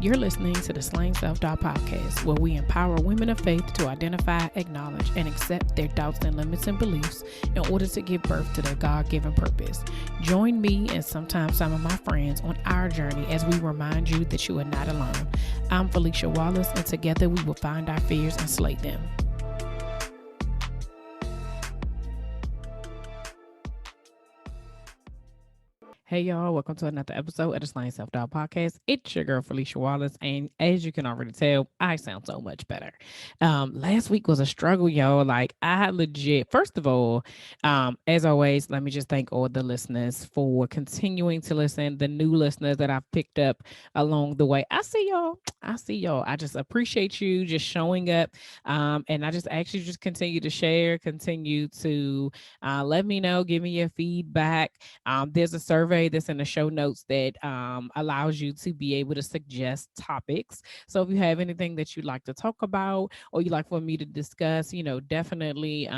You're listening to the Slaying Self Doubt podcast, where we empower women of faith to identify, acknowledge, and accept their doubts and limits and beliefs in order to give birth to their God-given purpose. Join me and sometimes some of my friends on our journey as we remind you that you are not alone. I'm Felicia Wallace, and together we will find our fears and slay them. Hey y'all, welcome to another episode of the Slaying Self Doubt podcast. It's your girl Felicia Wallace, and as you can already tell, I sound so much better. Last week was a struggle, y'all. Like I legit, first of all, as always, let me just thank all the listeners for continuing to listen. The new listeners that I've picked up along the way, I see y'all. I see y'all. I just appreciate you just showing up, and I just actually just continue to share, continue to let me know, give me your feedback. There's a survey that's in the show notes that allows you to be able to suggest topics. So if you have anything that you'd like to talk about or you'd like for me to discuss, definitely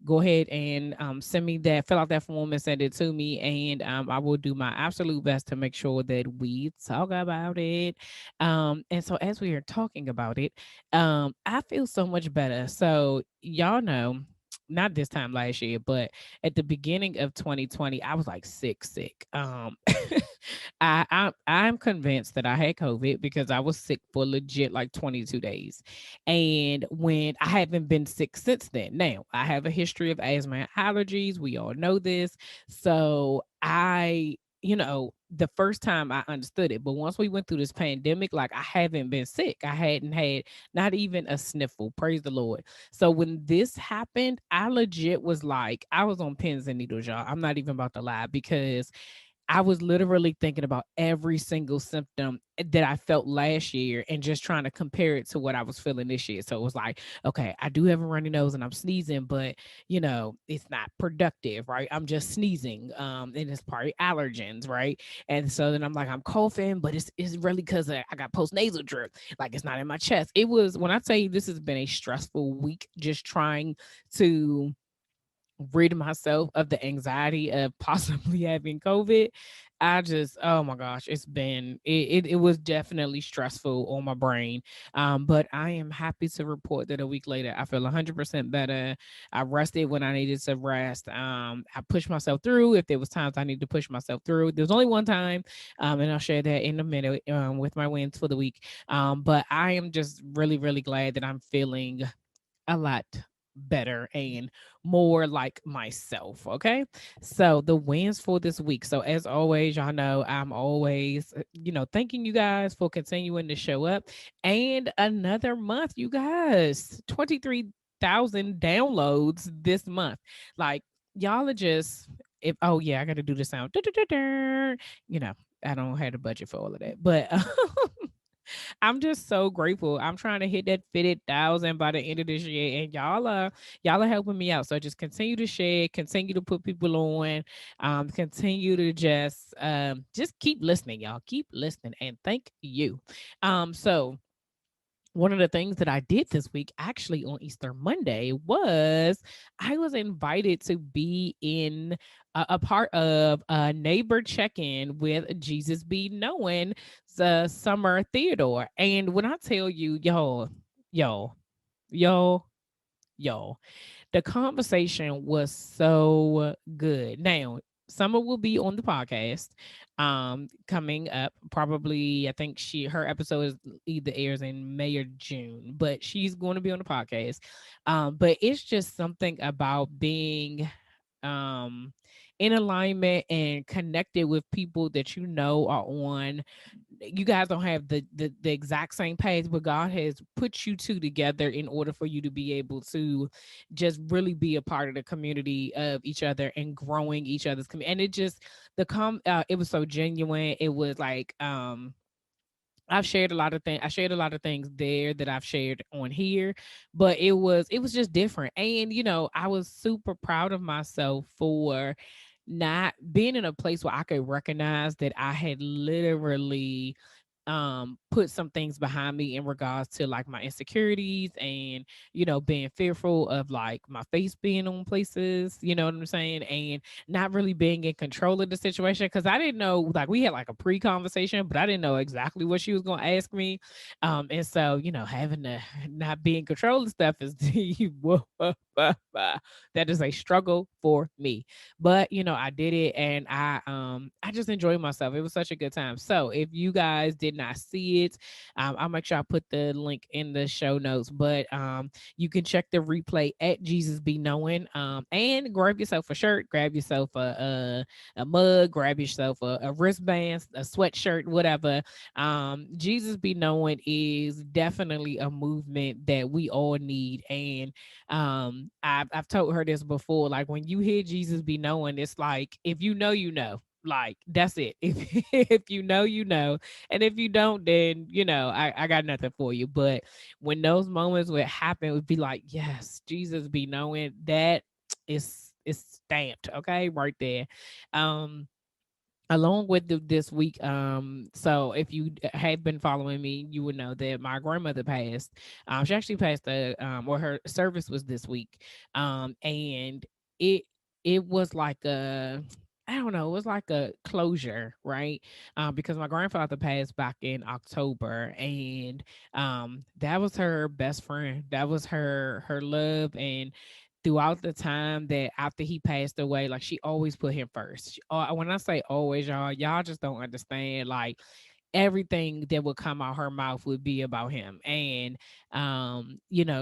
go ahead and send me that, fill out that form and send it to me. And I will do my absolute best to make sure that we talk about it. And so as we are talking about it, I feel so much better. So y'all know, not this time last year, but at the beginning of 2020, I was like sick. I'm convinced that I had COVID because I was sick for legit like 22 days, and when I haven't been sick since then. Now I have a history of asthma and allergies. We all know this, so the first time I understood it, but once we went through this pandemic, like I haven't been sick. I hadn't had not even a sniffle. Praise the Lord. So when this happened, I legit was like, I was on pins and needles, y'all. I'm not even about to lie because I was literally thinking about every single symptom that I felt last year and just trying to compare it to what I was feeling this year. So it was like, okay, I do have a runny nose and I'm sneezing, but it's not productive, right? I'm just sneezing. And it's probably allergens, right? And so then I'm like, I'm coughing, but it's really because I got postnasal drip. Like it's not in my chest. It was, when I tell you, this has been a stressful week just trying to rid myself of the anxiety of possibly having COVID. Oh my gosh, it was definitely stressful on my brain. But I am happy to report that a week later, I feel 100% better. I rested when I needed to rest. I pushed myself through. If there was times I needed to push myself through, there was only one time, and I'll share that in a minute with my wins for the week. But I am just really, really glad that I'm feeling a lot better and more like myself. Okay. So the wins for this week. So as always, y'all know I'm always, thanking you guys for continuing to show up. And another month, you guys, 23,000 downloads this month. Like y'all are just if oh yeah, I gotta do the sound. You know, I don't have the budget for all of that. But I'm just so grateful. I'm trying to hit that 50,000 by the end of this year, and y'all are helping me out. So just continue to share, continue to put people on, continue to just keep listening, y'all. Keep listening, and thank you. So one of the things that I did this week, actually on Easter Monday, was I was invited to be in a part of a neighbor check-in with Jesus Be Knowing the Summer Theodore. And when I tell you, y'all, y'all, y'all, the conversation was so good. Now, Summer will be on the podcast coming up. Probably, I think her episode is either airs in May or June, but she's going to be on the podcast. But it's just something about being um in alignment and connected with people that are on. You guys don't have the exact same page, but God has put you two together in order for you to be able to just really be a part of the community of each other and growing each other's community. And it just it was so genuine. It was like I've shared a lot of things. I shared a lot of things there that I've shared on here, but it was just different. And I was super proud of myself for not being in a place where I could recognize that I had literally put some things behind me in regards to like my insecurities and being fearful of like my face being on places, you know what I'm saying, and not really being in control of the situation because I didn't know, like we had like a pre-conversation, but I didn't know exactly what she was going to ask me. And so having to not be in control of stuff is that is a struggle for me. But I did it, and I just enjoyed myself. It was such a good time. So if you guys did not see it, I'll make sure I put the link in the show notes. But you can check the replay at Jesus Be Knowing. And grab yourself a shirt, grab yourself a mug, grab yourself a wristband, a sweatshirt, whatever. Jesus Be Knowing is definitely a movement that we all need. And I've told her this before. Like when you hear Jesus Be Knowing, it's like if you know, you know. Like that's it. If you know, you know, and if you don't, then I got nothing for you. But when those moments would happen, it would be like, yes, Jesus Be Knowing. That is stamped, okay, right there. Um, Along with this week, so if you have been following me, you would know that my grandmother passed. She actually passed or her service was this week. And it it was like a, I don't know, it was like a closure, right? Because my grandfather passed back in October, and that was her best friend. That was her love. And throughout the time that after he passed away, like she always put him first. When I say always, y'all just don't understand. Like everything that would come out her mouth would be about him. And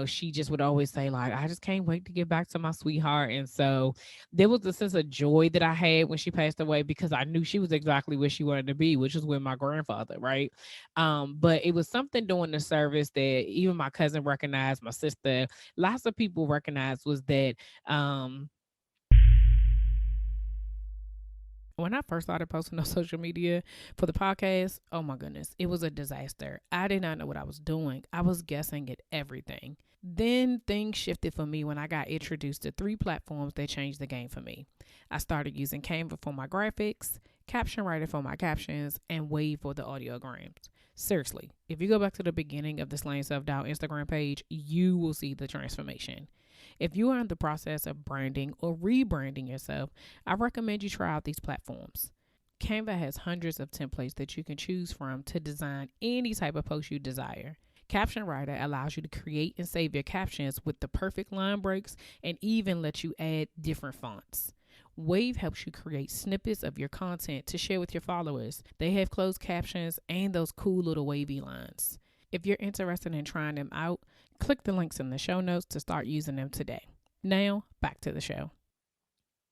she just would always say, like, I just can't wait to get back to my sweetheart. And so there was a sense of joy that I had when she passed away because I knew she was exactly where she wanted to be, which was with my grandfather, right? But it was something during the service that even my cousin recognized, my sister, lots of people recognized, was that when I first started posting on social media for the podcast, oh my goodness, it was a disaster. I did not know what I was doing. I was guessing at everything. Then things shifted for me when I got introduced to three platforms that changed the game for me. I started using Canva for my graphics, Caption Writer for my captions, and Wave for the audiograms. Seriously, if you go back to the beginning of the Slaying Self Doubt Instagram page, you will see the transformation. If you are in the process of branding or rebranding yourself, I recommend you try out these platforms. Canva has hundreds of templates that you can choose from to design any type of post you desire. Caption Writer allows you to create and save your captions with the perfect line breaks and even lets you add different fonts. Wave helps you create snippets of your content to share with your followers. They have closed captions and those cool little wavy lines. If you're interested in trying them out, click the links in the show notes to start using them today. Now, back to the show.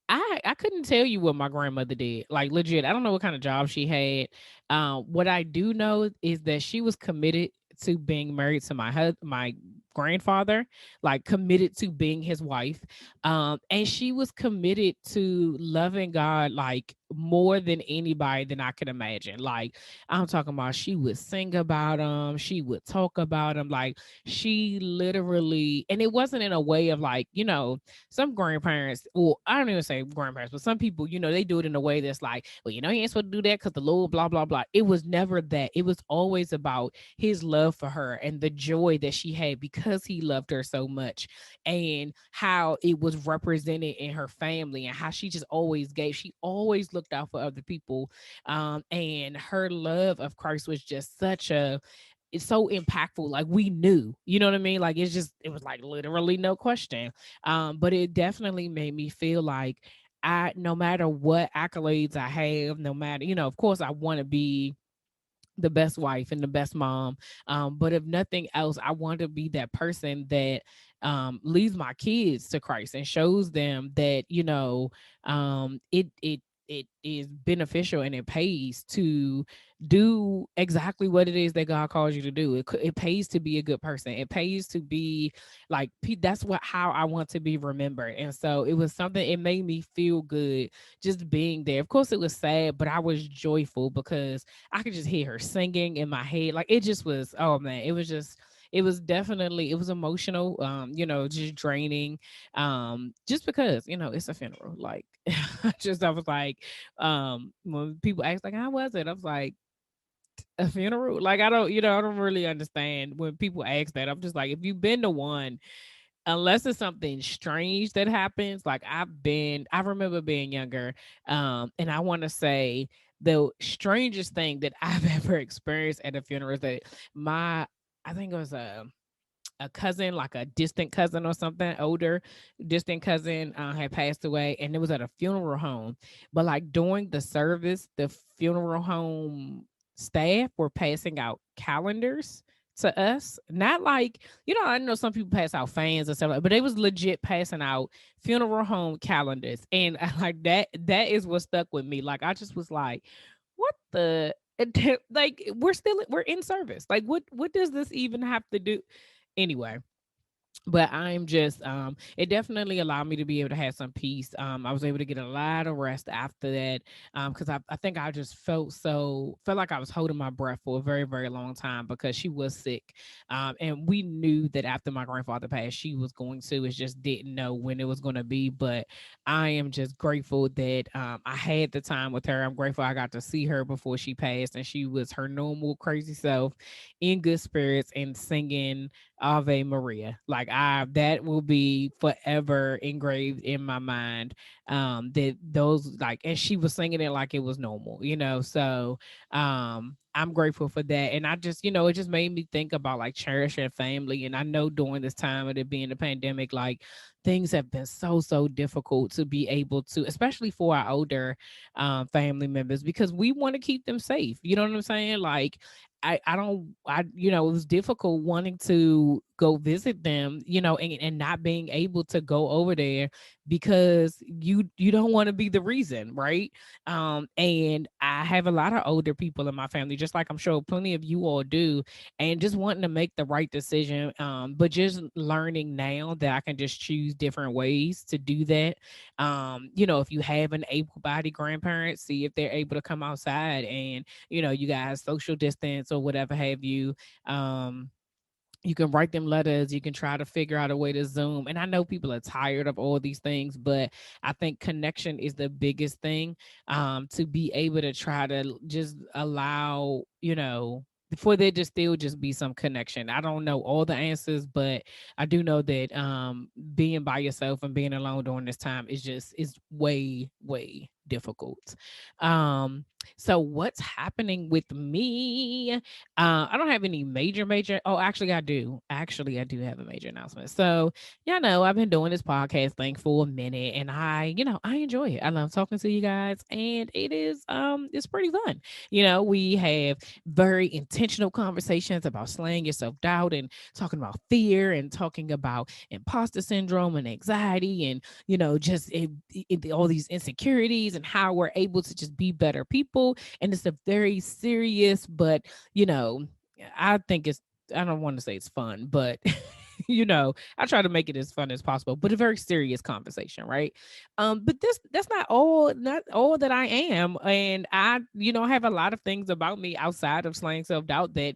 I couldn't tell you what my grandmother did. Like legit, I don't know what kind of job she had. What I do know is that she was committed to being married to my grandfather, like committed to being his wife. And she was committed to loving God like more than anybody than I could imagine. Like I'm talking about, she would sing about him, she would talk about him, like she literally, and it wasn't in a way of like, some grandparents, well, I don't even say grandparents, but some people, they do it in a way that's like, well, you ain't supposed to do that because the Lord, blah, blah, blah. It was never that. It was always about his love for her and the joy that she had because he loved her so much, and how it was represented in her family and how she just always gave. She always looked out for other people. And her love of Christ was just it's so impactful. Like we knew, you know what I mean? Like it was like literally no question. But it definitely made me feel like no matter what accolades I have, no matter, of course I want to be the best wife and the best mom. But if nothing else, I want to be that person that leads my kids to Christ and shows them that, it is beneficial and it pays to do exactly what it is that God calls you to do. It pays to be a good person. It pays to be like, that's how I want to be remembered. And so it was something, it made me feel good just being there. Of course it was sad, but I was joyful because I could just hear her singing in my head. Like it just was, oh man, it was definitely, it was emotional, just draining. Just because, it's a funeral. Like I was like, when people ask like, how was it? I was like, a funeral? Like, I don't, I don't really understand when people ask that. I'm just like, if you've been to one, unless it's something strange that happens, like I remember being younger, and I want to say the strangest thing that I've ever experienced at a funeral is that my, I think it was a cousin, like a distant cousin or something, older distant cousin, had passed away, and it was at a funeral home. But like during the service, the funeral home staff were passing out calendars to us. Not like, I know some people pass out fans and stuff, but they was legit passing out funeral home calendars, and like that is what stuck with me. Like I just was like, what the. Like we're in service. Like what does this even have to do? Anyway, but I'm just it definitely allowed me to be able to have some peace. I was able to get a lot of rest after that, because I think I just felt like I was holding my breath for a very, very long time because she was sick. And we knew that after my grandfather passed she was going to, it just didn't know when it was going to be. But I am just grateful that I had the time with her. I'm grateful I got to see her before she passed, and she was her normal crazy self, in good spirits and singing Ave Maria. Like that will be forever engraved in my mind. That those, like, and she was singing it like it was normal. So I'm grateful for that. And I just, it just made me think about like cherishing family. And I know during this time of it being the pandemic, like things have been so difficult to be able to, especially for our older family members, because we want to keep them safe. You know what I'm saying? Like I don't it was difficult wanting to go visit them, and not being able to go over there because you don't want to be the reason, right? And I have a lot of older people in my family, just like I'm sure plenty of you all do, and just wanting to make the right decision. But just learning now that I can just choose different ways to do that. If you have an able-bodied grandparent, see if they're able to come outside and you guys social distance or whatever have you. You can write them letters, you can try to figure out a way to Zoom. And I know people are tired of all these things, but I think connection is the biggest thing, to be able to try to just allow, for there to still just be some connection. I don't know all the answers, but I do know that being by yourself and being alone during this time is way difficult. So what's happening with me? I don't have any major. Oh, actually, I do. Actually, I do have a major announcement. So, yeah, know, I've been doing this podcast thing for a minute, and I enjoy it. I love talking to you guys, and it's pretty fun. We have very intentional conversations about slaying your self doubt and talking about fear and talking about imposter syndrome and anxiety and just all these insecurities and how we're able to just be better people. And it's a very serious, but you know, I think I don't want to say it's fun, but I try to make it as fun as possible, but a very serious conversation, right? But that's not all that I am. And I have a lot of things about me outside of slaying self-doubt that,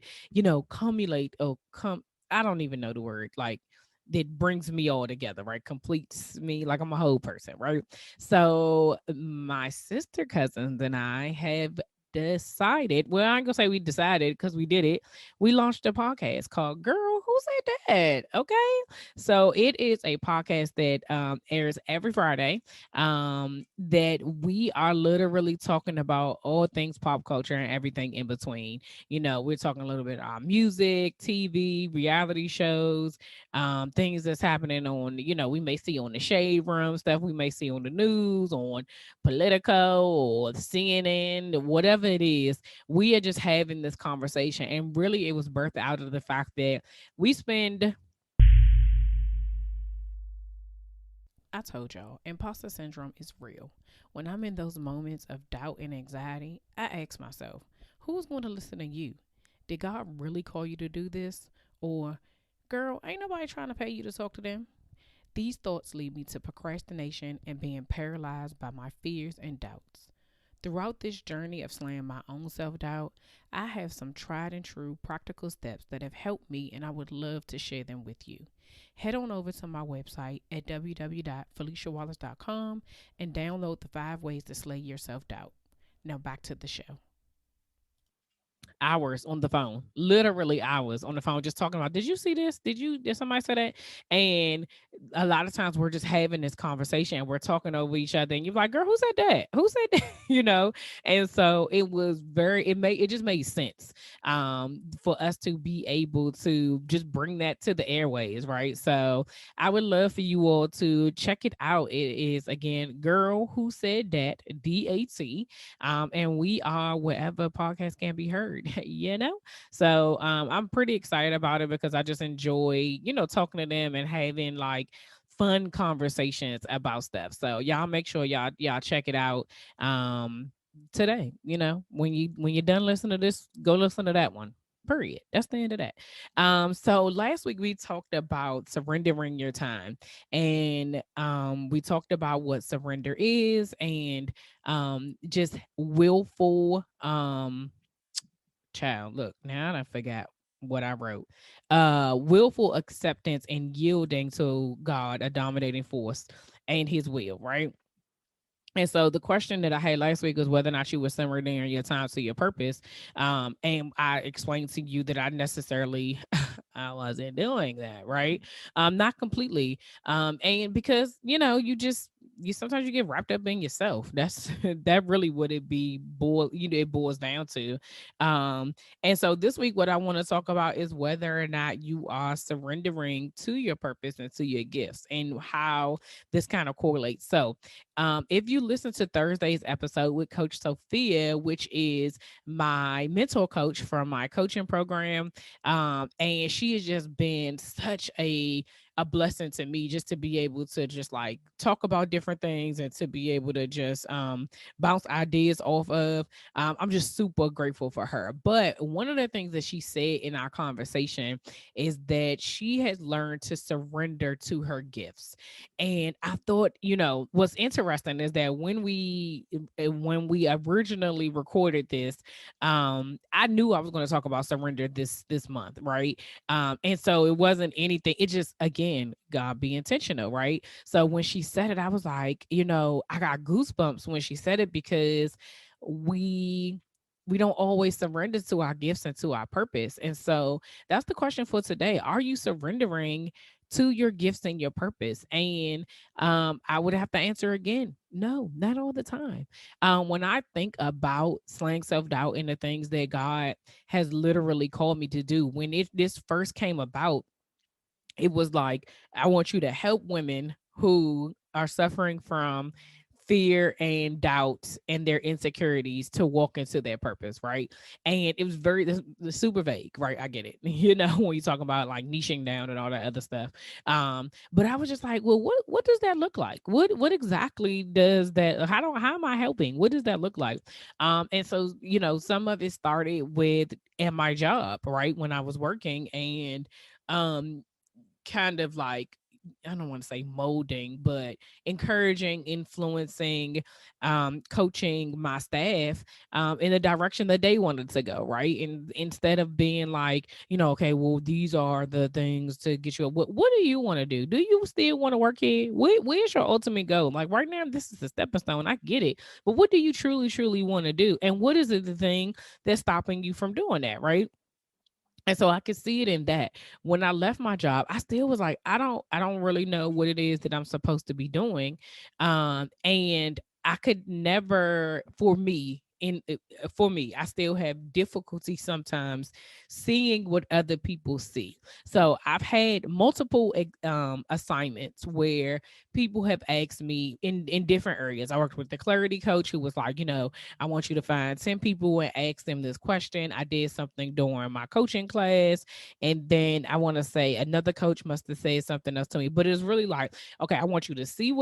cumulate or come I don't even know the word, like that brings me all together, right? Completes me, like I'm a whole person, right? So my sister cousins and I have decided, well, I ain't gonna say we decided because we did it. We launched a podcast called Girl Who Said That. Okay. So it is a podcast that airs every Friday. That we are literally talking about all things pop culture and everything in between. We're talking a little bit about music, TV, reality shows, things that's happening on, we may see on the Shade Room, stuff we may see on the news, on Politico or CNN, whatever it is. We are just having this conversation. And really, it was birthed out of the fact that we spend. I told y'all, imposter syndrome is real. When I'm in those moments of doubt and anxiety, I ask myself, who's going to listen to you? Did God really call you to do this? Or, girl, ain't nobody trying to pay you to talk to them? These thoughts lead me to procrastination and being paralyzed by my fears and doubts. Throughout this journey of slaying my own self doubt, I have some tried and true practical steps that have helped me, and I would love to share them with you. Head on over to my website at www.feliciawallace.com and download the 5 ways to slay your self doubt. Now back to the show. hours on the phone, literally hours on the phone, just talking about, did you see this? Did somebody say that? And a lot of times we're just having this conversation and we're talking over each other. And you're like, girl, who said that? Who said that? And so it was it just made sense for us to be able to just bring that to the airways, right? So I would love for you all to check it out. It is again, Girl Who Said Dat, DAT. And we are wherever podcasts can be heard, So I'm pretty excited about it because I just enjoy, talking to them and having like fun conversations about stuff. So y'all make sure y'all check it out. Today, when you're done listening to this, go listen to that one. Period. That's the end of that. So last week we talked about surrendering your time, and we talked about what surrender is, and just willful child. Look, now I forgot what I wrote. Willful acceptance and yielding to God, a dominating force, and His will. Right. And so the question that I had last week was whether or not you were surrendering your time to your purpose. And I explained to you that I necessarily I wasn't doing that, right? Not completely. And because, you sometimes you get wrapped up in yourself. That's that really what it boils down to. Um, and so this week what I want to talk about is whether or not you are surrendering to your purpose and to your gifts and how this kind of correlates. So if you listen to Thursday's episode with Coach Sophia, which is my mentor coach from my coaching program, and she has just been such a blessing to me just to be able to just like talk about different things and to be able to just bounce ideas off of. I'm just super grateful for her. But one of the things that she said in our conversation is that she has learned to surrender to her gifts. And I thought, what's interesting is that when we originally recorded this, I knew I was going to talk about surrender this month, right? And so it wasn't anything. It just again, God be intentional, right? So when she said it, I was like, I got goosebumps when she said it because we we don't always surrender to our gifts and to our purpose. And so that's the question for today. Are you surrendering to your gifts and your purpose? And I would have to answer again, no, not all the time. When I think about slaying self-doubt and the things that God has literally called me to do, when this first came about, it was like, I want you to help women who are suffering from fear and doubts and their insecurities to walk into their purpose, right? And it was super vague, right? I get it. When you talk about like niching down and all that other stuff. But I was just like, well, what does that look like? What exactly does that, how am I helping? What does that look like? And so, some of it started with at my job, right? When I was working, and um kind of like, I don't want to say molding, but encouraging, influencing, coaching my staff in the direction that they wanted to go, right? And instead of being like, okay, well, these are the things to get you. What do you want to do? Do you still want to work here? Where's your ultimate goal? Like right now, this is a stepping stone. I get it, but what do you truly, truly want to do? And what is it the thing that's stopping you from doing that, right? And so I could see it in that. When I left my job, I still was like, I don't really know what it is that I'm supposed to be doing. And I could never, for me, I still have difficulty sometimes seeing what other people see. So I've had multiple assignments where people have asked me in different areas. I worked with the clarity coach who was like, I want you to find 10 people and ask them this question. I did something during my coaching class. And then I want to say another coach must have said something else to me. But it's really like, okay, I want you to see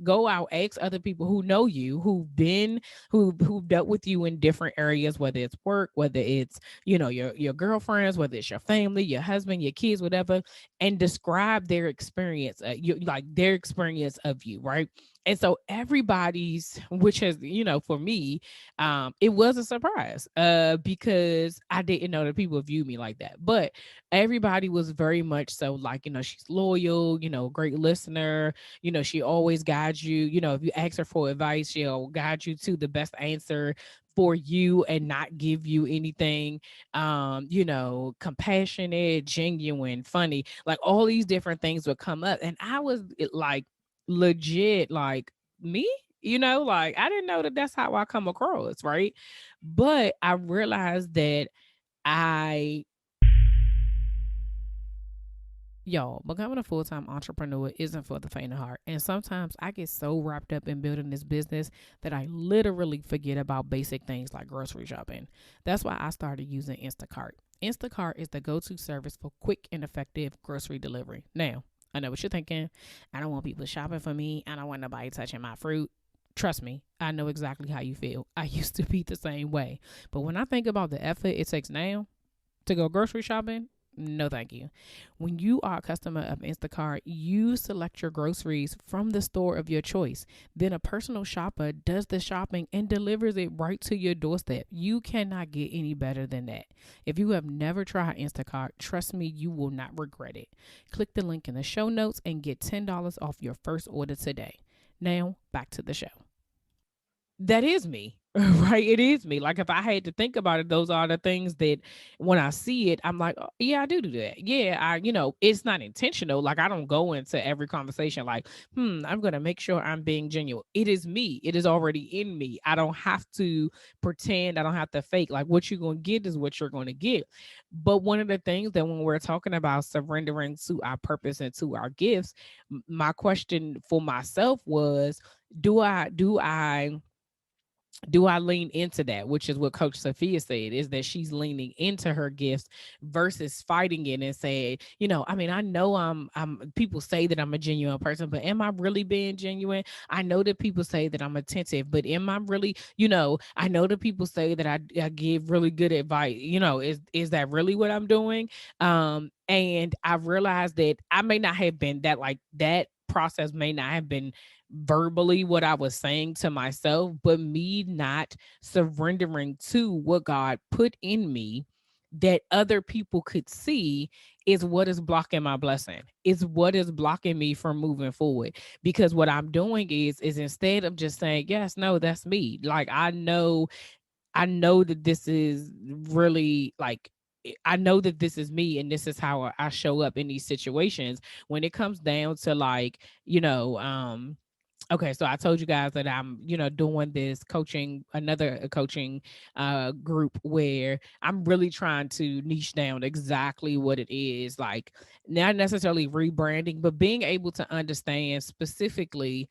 go out, ask other people who know you, who've dealt with you in different areas, whether it's work, whether it's, your girlfriends, whether it's your family, your husband, your kids, whatever, and describe their experience, like their experience of you, right? And so everybody's, which has, for me, it was a surprise, because I didn't know that people view me like that. But everybody was very much so like, she's loyal, great listener, she always guides you, if you ask her for advice, she'll guide you to the best answer for you and not give you anything. Compassionate, genuine, funny, like all these different things would come up. And I was like, legit, like, me, like I didn't know that that's how I come across, right? But I realized that I Y'all, becoming a full time entrepreneur isn't for the faint of heart. And sometimes I get so wrapped up in building this business that I literally forget about basic things like grocery shopping. That's why I started using Instacart. Instacart is the go to service for quick and effective grocery delivery. Now, I know what you're thinking. I don't want people shopping for me. I don't want nobody touching my fruit. Trust me, I know exactly how you feel. I used to be the same way. But when I think about the effort it takes now to go grocery shopping, no thank you. When you are a customer of Instacart, you select your groceries from the store of your choice. Then a personal shopper does the shopping and delivers it right to your doorstep. You cannot get any better than that. If you have never tried Instacart, trust me, you will not regret it. Click the link in the show notes and get $10 off your first order today. Now, back to the show. That is me. Right, it is me. Like if I had to think about it, those are the things that when I see it, I'm like, oh, yeah, I do that. Yeah, it's not intentional. Like I don't go into every conversation like, I'm gonna make sure I'm being genuine. It is me. It is already in me. I don't have to pretend. I don't have to fake. Like what you're gonna get is what you're gonna get. But one of the things that when we're talking about surrendering to our purpose and to our gifts, my question for myself was, do I lean into that, which is what Coach Sophia said, is that she's leaning into her gifts versus fighting it and saying, I mean, I know I'm people say that I'm a genuine person, but am I really being genuine? I know that people say that I'm attentive, but am I really, I know that people say that I give really good advice. Is that really what I'm doing? And I realized that I may not have been that, like that process may not have been verbally what I was saying to myself, but me not surrendering to what God put in me that other people could see is what is blocking my blessing, is what is blocking me from moving forward. Because what I'm doing is instead of just saying, yes, no, that's me. Like I know that this is really like I know that this is me and this is how I show up in these situations when it comes down to like, okay, so I told you guys that I'm, doing this coaching, another coaching group where I'm really trying to niche down exactly what it is, like not necessarily rebranding, but being able to understand specifically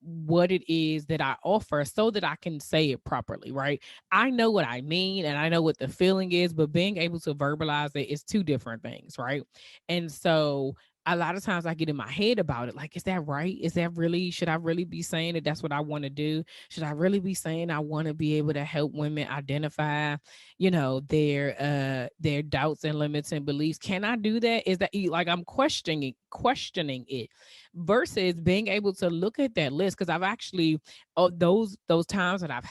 what it is that I offer so that I can say it properly, right? I know what I mean and I know what the feeling is, but being able to verbalize it is two different things, right? And so a lot of times I get in my head about it. Like, is that right? Is that really, should I really be saying that that's what I want to do? Should I really be saying I want to be able to help women identify, their doubts and limits and beliefs? Can I do that? Is that like I'm questioning it versus being able to look at that list? Cause I've actually, those times that I've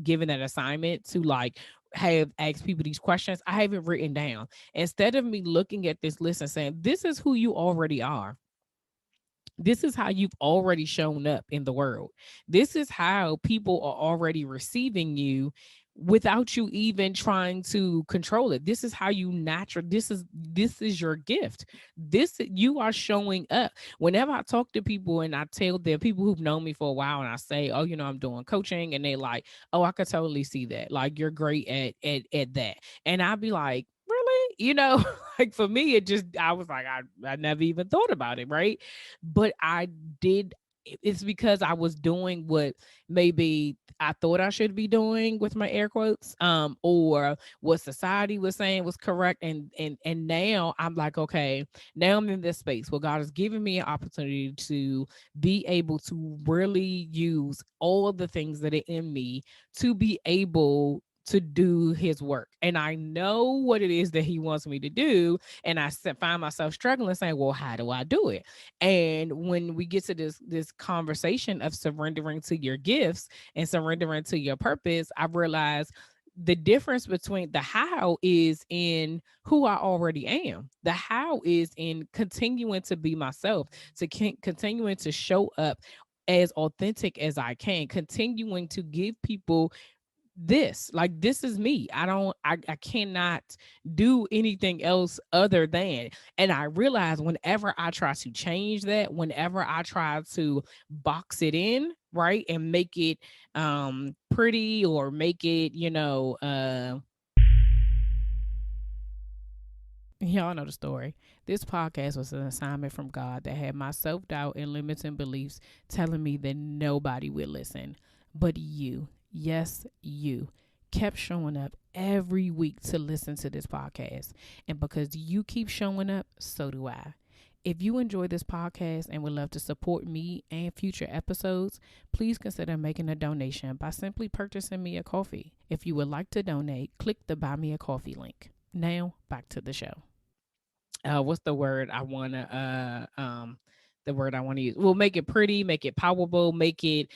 given that assignment to like have asked people these questions, I have it written down. Instead of me looking at this list and saying, this is who you already are. This is how you've already shown up in the world. This is how people are already receiving you without you even trying to control it. This is how you natural this is your gift. This you are showing up. Whenever I talk to people and I tell them, people who've known me for a while, and I say, oh, I'm doing coaching, and they like, oh, I could totally see that. Like you're great at that. And I'd be like, really? Like for me, it just I was like, I never even thought about it, right? But I did. It's because I was doing what maybe I thought I should be doing with my air quotes, or what society was saying was correct. And now I'm like, okay, now I'm in this space where God has given me an opportunity to be able to really use all of the things that are in me to be able to do his work. And I know what it is that he wants me to do. And find myself struggling saying, well, how do I do it? And when we get to this conversation of surrendering to your gifts and surrendering to your purpose, I realized the difference between the how is in who I already am. The how is in continuing to be myself, to continuing to show up as authentic as I can, continuing to give people this, like, this is me. I cannot do anything else other than. And I realize whenever I try to change that, whenever I try to box it in, right, and make it pretty, or make it, y'all know the story. This podcast was an assignment from God that had my self doubt and limiting beliefs telling me that nobody would listen. But you, yes, you, kept showing up every week to listen to this podcast. And because you keep showing up, so do I. If you enjoy this podcast and would love to support me and future episodes, please consider making a donation by simply purchasing me a coffee. If you would like to donate, click the Buy Me a Coffee link. Now, back to the show. What's the word I want to the word I want to use? We'll make it pretty, make it palpable, make it,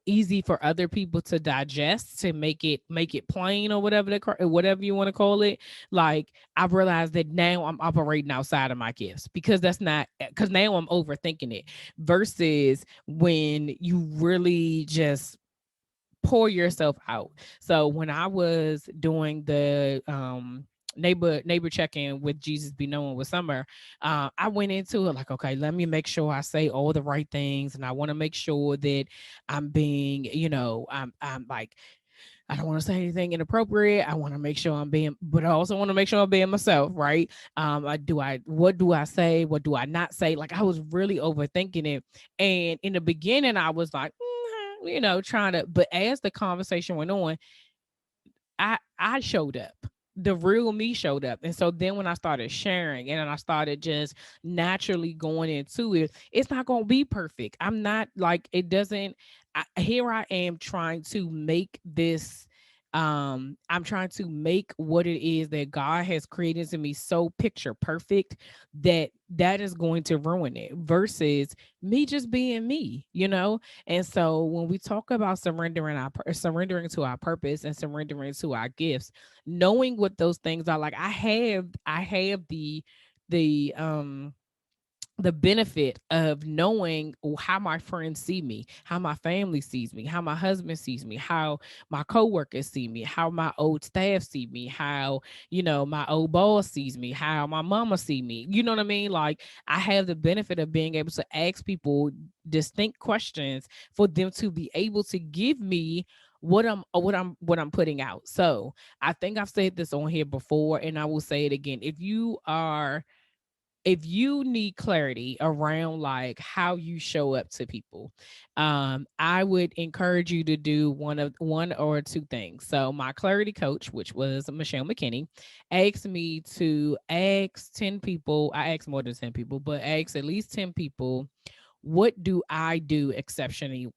easy for other people to digest, to make it plain, or whatever you want to call it. Like, I've realized that now I'm operating outside of my gifts, because that's not, because now I'm overthinking it, versus when you really just pour yourself out. So when I was doing the neighbor check-in with Jesus Be Known with Summer, I went into it like, okay, let me make sure I say all the right things, and I want to make sure that I'm being, I'm like, I don't want to say anything inappropriate. I want to make sure I'm being, but I also want to make sure I'm being myself, right? What do I say? What do I not say? Like, I was really overthinking it. And in the beginning, I was like, trying to, but as the conversation went on, I showed up. The real me showed up. And so then when I started sharing, and then I started just naturally going into it, it's not going to be perfect. I'm not like, it doesn't, here I am trying to make this, I'm trying to make what it is that God has created to me so picture perfect that that is going to ruin it, versus me just being me. And so when we talk about surrendering to our purpose and surrendering to our gifts, knowing what those things are, like, I have the benefit of knowing how my friends see me, how my family sees me, how my husband sees me, how my coworkers see me, how my old staff see me, how, my old boss sees me, how my mama see me. You know what I mean? Like, I have the benefit of being able to ask people distinct questions for them to be able to give me what I'm putting out. So I think I've said this on here before, and I will say it again. If you need clarity around, like, how you show up to people, I would encourage you to do one or two things. So my clarity coach, which was Michelle McKinney, asked me to ask 10 people. I asked more than 10 people, but asked at least 10 people, what do I do exceptionally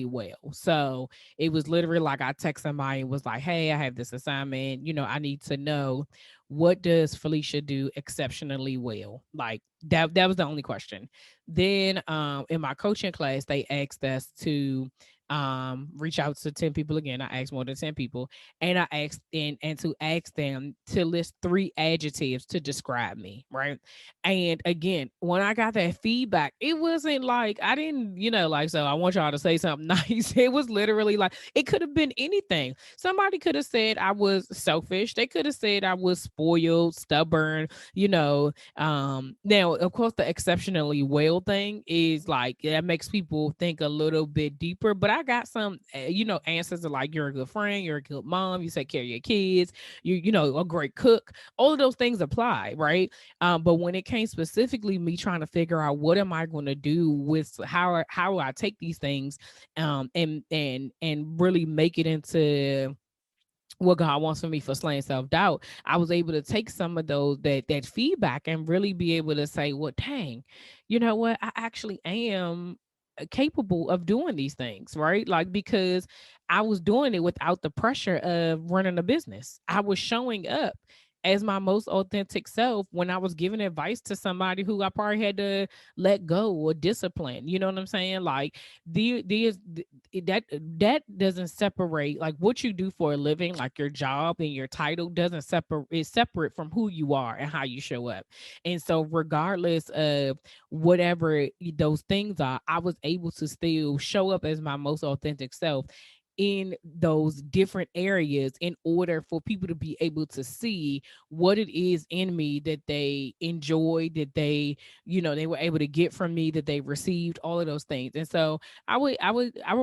well? So it was literally like, I text somebody and was like, hey, I have this assignment. I need to know, what does Felicia do exceptionally well? Like, that was the only question. Then in my coaching class, they asked us to reach out to 10 people again. I asked more than 10 people, and I asked and to ask them to list 3 adjectives to describe me, right? And again, when I got that feedback, it wasn't like, I didn't, like, so I want y'all to say something nice. It was literally like, it could have been anything. Somebody could have said I was selfish. They could have said I was spoiled, stubborn, now, of course, the exceptionally well thing is like, that makes people think a little bit deeper. But I got some, answers to, like, you're a good friend, you're a good mom, you take care of your kids, a great cook. All of those things apply, right? But when it came specifically me trying to figure out, what am I going to do with how I take these things, and really make it into what God wants for me for slaying self-doubt, I was able to take some of that feedback and really be able to say, well, dang, you know what? I actually am capable of doing these things, right? Like, because I was doing it without the pressure of running a business. I was showing up as my most authentic self when I was giving advice to somebody who I probably had to let go or discipline. You know what I'm saying? Like that doesn't separate, like what you do for a living, like your job and your title doesn't separate, is separate from who you are and how you show up. And so regardless of whatever those things are, I was able to still show up as my most authentic self in those different areas in order for people to be able to see what it is in me that they enjoy, that they were able to get from me, that they received, all of those things. And so I would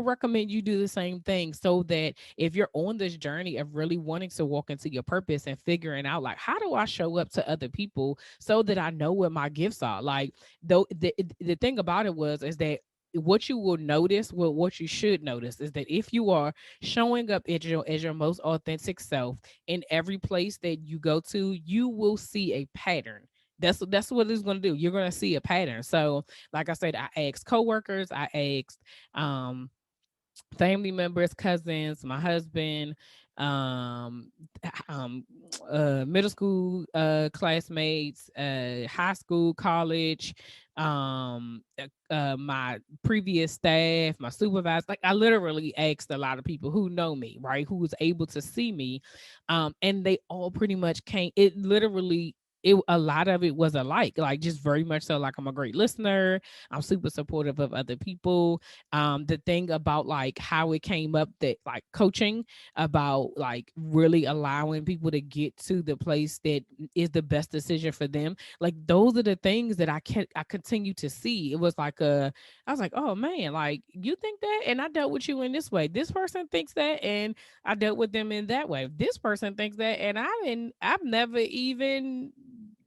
recommend you do the same thing, so that if you're on this journey of really wanting to walk into your purpose and figuring out, like, how do I show up to other people so that I know what my gifts are. Like, though the thing about it is that what you will notice, well, what you should notice is that if you are showing up as your most authentic self in every place that you go to, you will see a pattern. That's what it's going to do. You're going to see a pattern. So, like I said, I asked coworkers, I asked um family members, cousins, my husband, um, um, middle school classmates, high school, college, my previous staff, my supervisor. Like, I literally asked a lot of people who know me, right, who was able to see me, and they all pretty much came. It literally. A lot of it was alike, like just very much so. Like, I'm a great listener. I'm super supportive of other people. The thing about like how it came up, that like coaching, about like really allowing people to get to the place that is the best decision for them, like those are the things that I continue to see. It was like I was like, oh man, like, you think that, and I dealt with you in this way. This person thinks that, and I dealt with them in that way. This person thinks that, and I've never even,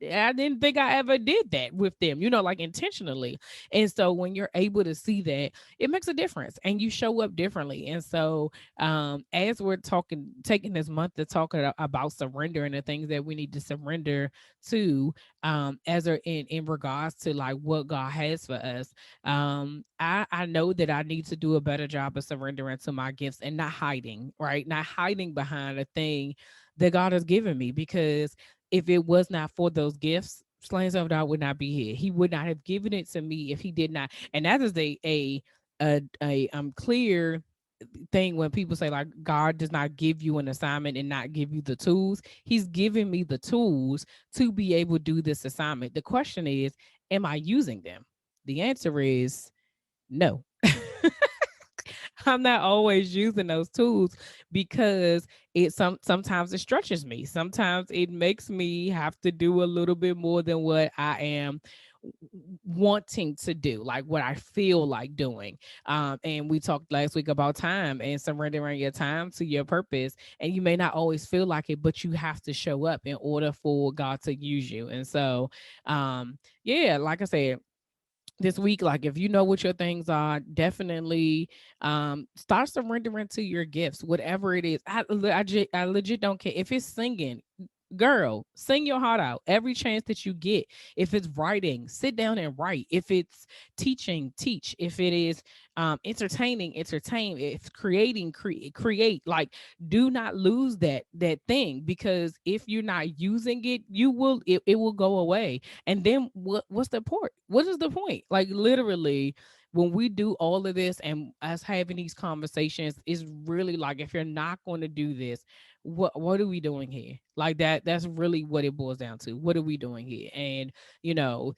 I didn't think I ever did that with them, like intentionally. And so when you're able to see that, it makes a difference and you show up differently. And so, as we're taking this month to talk about surrender and the things that we need to surrender to, as are in regards to like what God has for us, I know that I need to do a better job of surrendering to my gifts and not hiding, right? Not hiding behind a thing that God has given me, because if it was not for those gifts, Slaying Self Doubt would not be here. He would not have given it to me if he did not. And that is a clear thing when people say like God does not give you an assignment and not give you the tools. He's giving me the tools to be able to do this assignment. The question is, am I using them? The answer is no. I'm not always using those tools because sometimes it stretches me. Sometimes it makes me have to do a little bit more than what I am wanting to do, like what I feel like doing. And we talked last week about time and surrendering your time to your purpose. And you may not always feel like it, but you have to show up in order for God to use you. And so, yeah, like I said, this week, like if you know what your things are, definitely start surrendering to your gifts, whatever it is. I legit don't care if it's singing. Girl, sing your heart out every chance that you get. If it's writing, sit down and write. If it's teaching, teach. If it is entertaining, entertain. If creating, create. Like, do not lose that thing, because if you're not using it, it will go away. And then what's the point? What is the point? Like, literally, when we do all of this and us having these conversations, is really like, if you're not going to do this, what are we doing here? Like, that's really what it boils down to. What are we doing here? And you know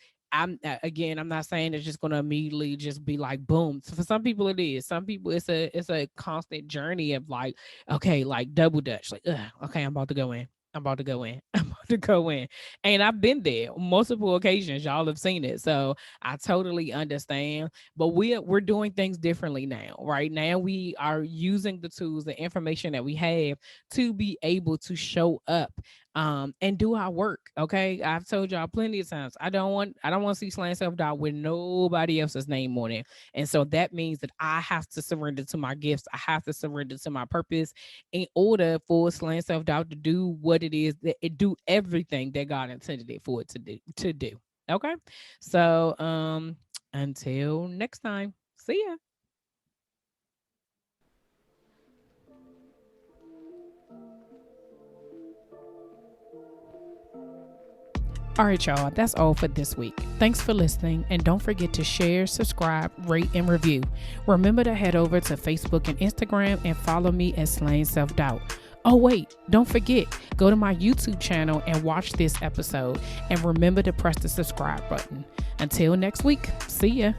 again, I'm not saying it's just going to immediately just be like boom. So for some people it is. Some people it's a constant journey of like, okay, like double dutch, like, ugh, okay, I'm about to go in. I'm about to go in. I'm about to go in. And I've been there on multiple occasions. Y'all have seen it. So I totally understand. But we're doing things differently now. Right now we are using the tools, the information that we have to be able to show up and do our work. Okay. I've told y'all plenty of times. I don't want to see Slaying Self Doubt with nobody else's name on it. And so that means that I have to surrender to my gifts. I have to surrender to my purpose in order for Slaying Self Doubt to do what it is, that it do everything that God intended it for it to do. Okay. So until next time. See ya. All right, y'all, that's all for this week. Thanks for listening, and don't forget to share, subscribe, rate, and review. Remember to head over to Facebook and Instagram and follow me at Slaying Self Doubt. Oh, wait, don't forget, go to my YouTube channel and watch this episode, and remember to press the subscribe button. Until next week, see ya.